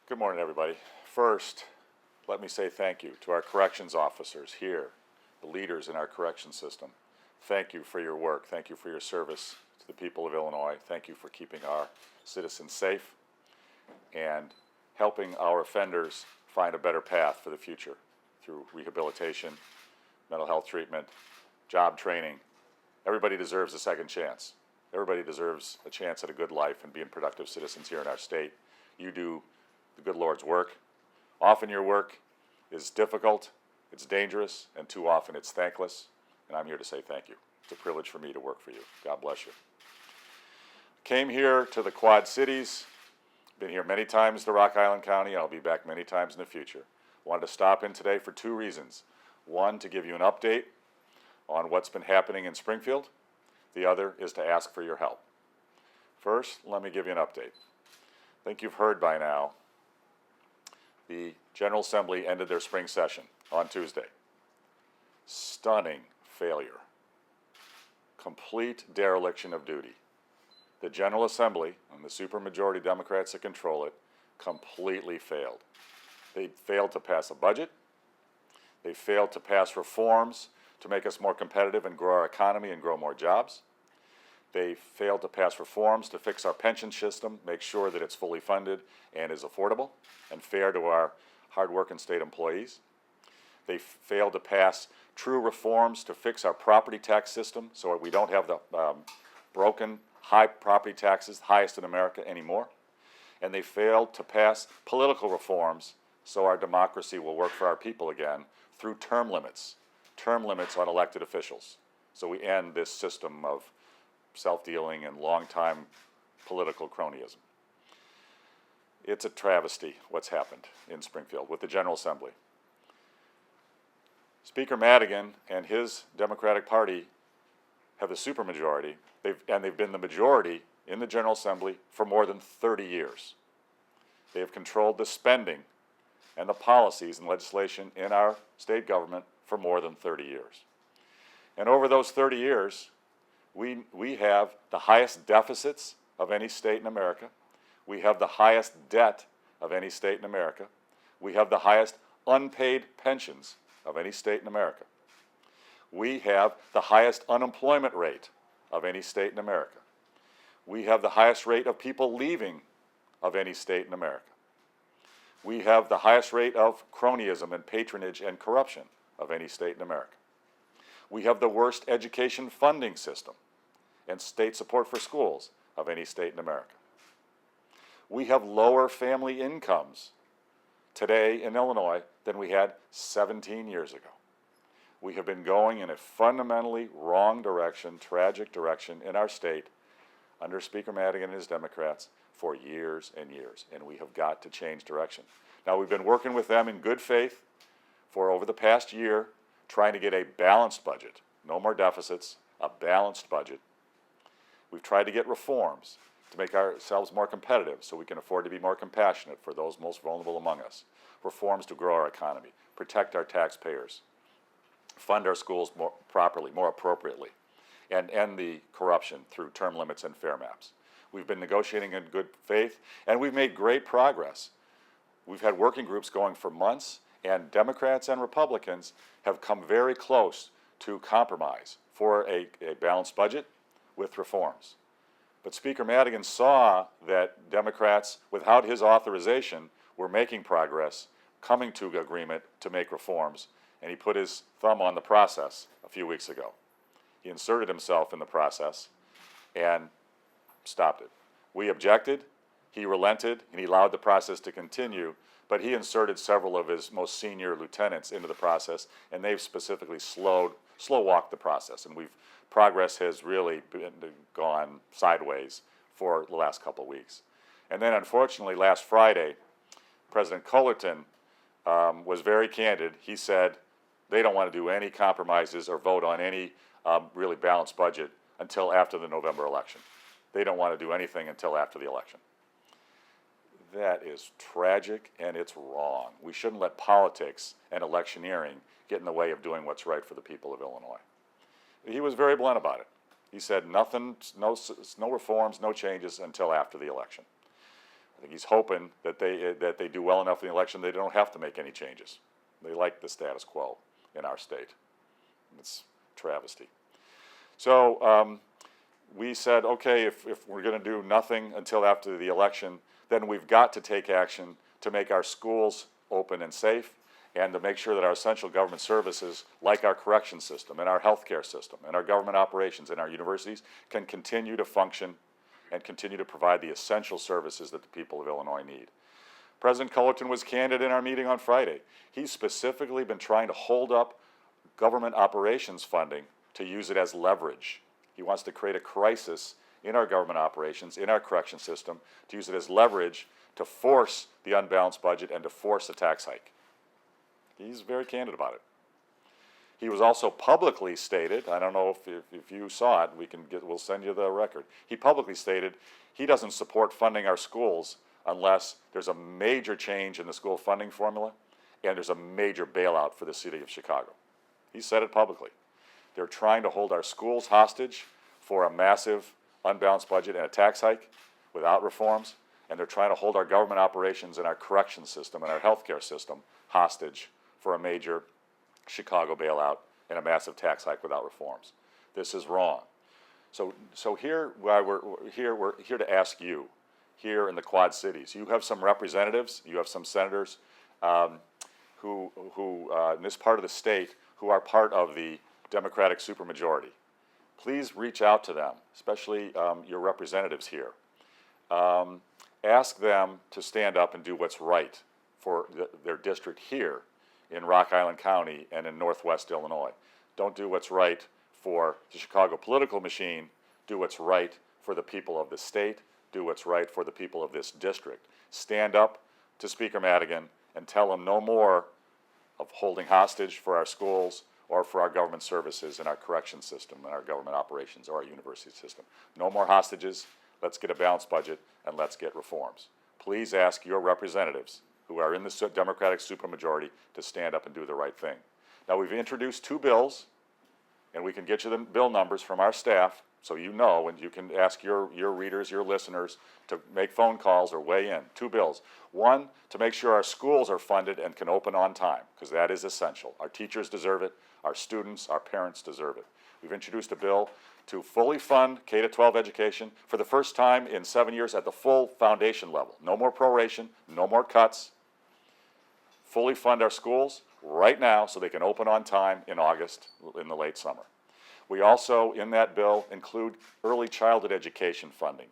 Good morning, everybody. First, let me say thank you to our corrections officers here, the leaders in our correction system. Thank you for your work. Thank you for your service to the people of Illinois. Thank you for keeping our citizens safe and helping our offenders find a better path for the future through rehabilitation, mental health treatment, job training. Everybody deserves a second chance. Everybody deserves a chance at a good life and being productive citizens here in our state. You do the good Lord's work. Often your work is difficult, it's dangerous, and too often it's thankless, and I'm here to say thank you. It's a privilege for me to work for you. God bless you. Came here to the Quad Cities, been here many times to Rock Island County, and I'll be back many times in the future. Wanted to stop in today for two reasons. One, to give you an update on what's been happening in Springfield. The other is to ask for your help. First, let me give you an update. I think you've heard by now, the General Assembly ended their spring session on Tuesday. Stunning failure. Complete dereliction of duty. The General Assembly, and the supermajority Democrats that control it, completely failed. They failed to pass a budget. They failed to pass reforms to make us more competitive and grow our economy and grow more jobs. They failed to pass reforms to fix our pension system, make sure that it's fully funded and is affordable and fair to our hard-working state employees. They failed to pass true reforms to fix our property tax system so we don't have the broken high property taxes, highest in America anymore. And they failed to pass political reforms so our democracy will work for our people again through term limits on elected officials. So we end this system of self-dealing and long-time political cronyism. It's a travesty what's happened in Springfield with the General Assembly. Speaker Madigan and his Democratic Party have the supermajority, and they've been the majority in the General Assembly for more than 30 years. They have controlled the spending and the policies and legislation in our state government for more than 30 years. And over those 30 years, we have the highest deficits of any state in America. We have the highest debt of any state in America. We have the highest unpaid pensions of any state in America. We have the highest unemployment rate of any state in America. We have the highest rate of people leaving of any state in America. We have the highest rate of cronyism and patronage and corruption of any state in America. We have the worst education funding system and state support for schools of any state in America. We have lower family incomes today in Illinois than we had 17 years ago. We have been going in a fundamentally wrong direction, tragic direction in our state under Speaker Madigan and his Democrats for years and years, and we have got to change direction. Now, we've been working with them in good faith for over the past year, trying to get a balanced budget, no more deficits, a balanced budget. We've tried to get reforms to make ourselves more competitive so we can afford to be more compassionate for those most vulnerable among us. Reforms to grow our economy, protect our taxpayers, fund our schools more properly, more appropriately, and end the corruption through term limits and fair maps. We've been negotiating in good faith, and we've made great progress. We've had working groups going for months, and Democrats and Republicans have come very close to compromise for a balanced budget with reforms. But Speaker Madigan saw that Democrats, without his authorization, were making progress, coming to agreement to make reforms, and he put his thumb on the process a few weeks ago. He inserted himself in the process and stopped it. We objected, he relented, and he allowed the process to continue, but he inserted several of his most senior lieutenants into the process, and they've specifically slow-walked the process, and progress has really gone sideways for the last couple of weeks. And then, unfortunately, last Friday, President Cullerton was very candid. He said they don't want to do any compromises or vote on any really balanced budget until after the November election. They don't want to do anything until after the election. That is tragic, and it's wrong. We shouldn't let politics and electioneering get in the way of doing what's right for the people of Illinois. He was very blunt about it. He said nothing, no reforms, no changes until after the election. I think he's hoping that they do well enough in the election they don't have to make any changes. They like the status quo in our state. It's a travesty. So we said, okay, if we're going to do nothing until after the election, then we've got to take action to make our schools open and safe, and to make sure that our essential government services, like our correction system and our healthcare system and our government operations and our universities, can continue to function and continue to provide the essential services that the people of Illinois need. President Cullerton was candid in our meeting on Friday. He's specifically been trying to hold up government operations funding to use it as leverage. He wants to create a crisis in our government operations, in our correction system, to use it as leverage to force the unbalanced budget and to force a tax hike. He's very candid about it. He was also publicly stated, I don't know if you saw it, we'll send you the record. He publicly stated he doesn't support funding our schools unless there's a major change in the school funding formula and there's a major bailout for the city of Chicago. He said it publicly. They're trying to hold our schools hostage for a massive unbalanced budget and a tax hike without reforms, and they're trying to hold our government operations and our correction system and our healthcare system hostage for a major Chicago bailout and a massive tax hike without reforms. This is wrong. So here, we're here to ask you, here in the Quad Cities, you have some representatives, you have some senators who in this part of the state who are part of the Democratic supermajority. Please reach out to them, especially your representatives here. Ask them to stand up and do what's right for their district here in Rock Island County and in Northwest Illinois. Don't do what's right for the Chicago political machine. Do what's right for the people of the state. Do what's right for the people of this district. Stand up to Speaker Madigan and tell him no more of holding hostage for our schools or for our government services and our correction system and our government operations or our university system. No more hostages. Let's get a balanced budget and let's get reforms. Please ask your representatives who are in the Democratic supermajority to stand up and do the right thing. Now, we've introduced two bills, and we can get you the bill numbers from our staff so you know, and you can ask your readers, your listeners, to make phone calls or weigh in. Two bills. One, to make sure our schools are funded and can open on time, because that is essential. Our teachers deserve it. Our students, our parents deserve it. We've introduced a bill to fully fund K-12 education for the first time in 7 years at the full foundation level. No more proration, no more cuts. Fully fund our schools right now so they can open on time in August, in the late summer. We also, in that bill, include early childhood education funding.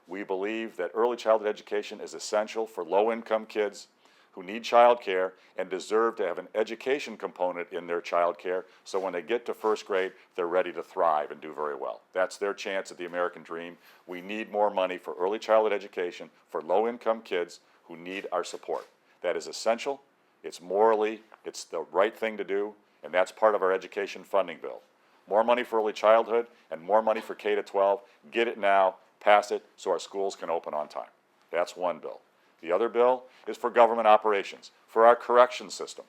We believe that early childhood education is essential for low-income kids who need child care and deserve to have an education component in their child care so when they get to first grade, they're ready to thrive and do very well. That's their chance at the American dream. We need more money for early childhood education for low-income kids who need our support. That is essential. It's morally, it's the right thing to do, and that's part of our education funding bill. More money for early childhood and more money for K-12. Get it now, pass it, so our schools can open on time. That's one bill. The other bill is for government operations, for our correction system,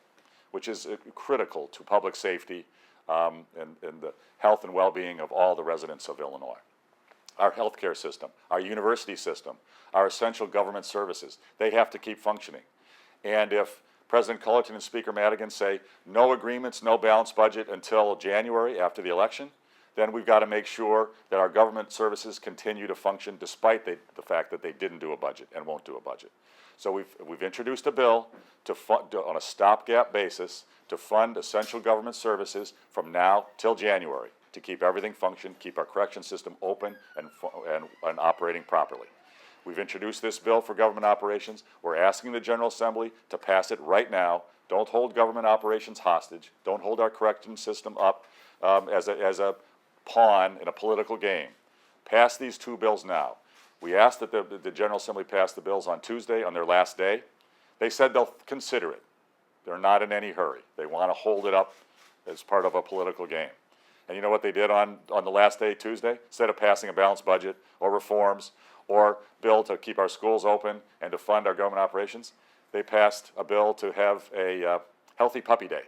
which is critical to public safety and the health and well-being of all the residents of Illinois. Our healthcare system, our university system, our essential government services, they have to keep functioning. And if President Cullerton and Speaker Madigan say no agreements, no balanced budget until January after the election, then we've got to make sure that our government services continue to function despite the fact that they didn't do a budget and won't do a budget. So we've introduced a bill to fund, on a stopgap basis, to fund essential government services from now till January to keep everything function, keep our correction system open and operating properly. We've introduced this bill for government operations. We're asking the General Assembly to pass it right now. Don't hold government operations hostage. Don't hold our correction system up as a pawn in a political game. Pass these two bills now. We asked that the General Assembly pass the bills on Tuesday, on their last day. They said they'll consider it. They're not in any hurry. They want to hold it up as part of a political game. And you know what they did on the last day, Tuesday? Instead of passing a balanced budget or reforms or bill to keep our schools open and to fund our government operations, they passed a bill to have a healthy puppy day.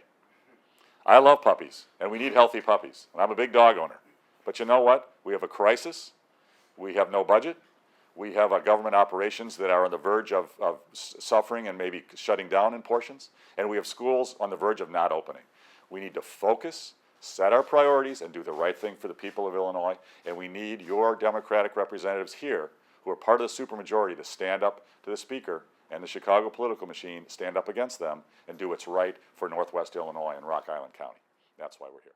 I love puppies, and we need healthy puppies. And I'm a big dog owner. But you know what? We have a crisis. We have no budget. We have government operations that are on the verge of suffering and maybe shutting down in portions, and we have schools on the verge of not opening. We need to focus, set our priorities, and do the right thing for the people of Illinois, and we need your Democratic representatives here, who are part of the supermajority, to stand up to the Speaker and the Chicago political machine, stand up against them, and do what's right for Northwest Illinois and Rock Island County. That's why we're here.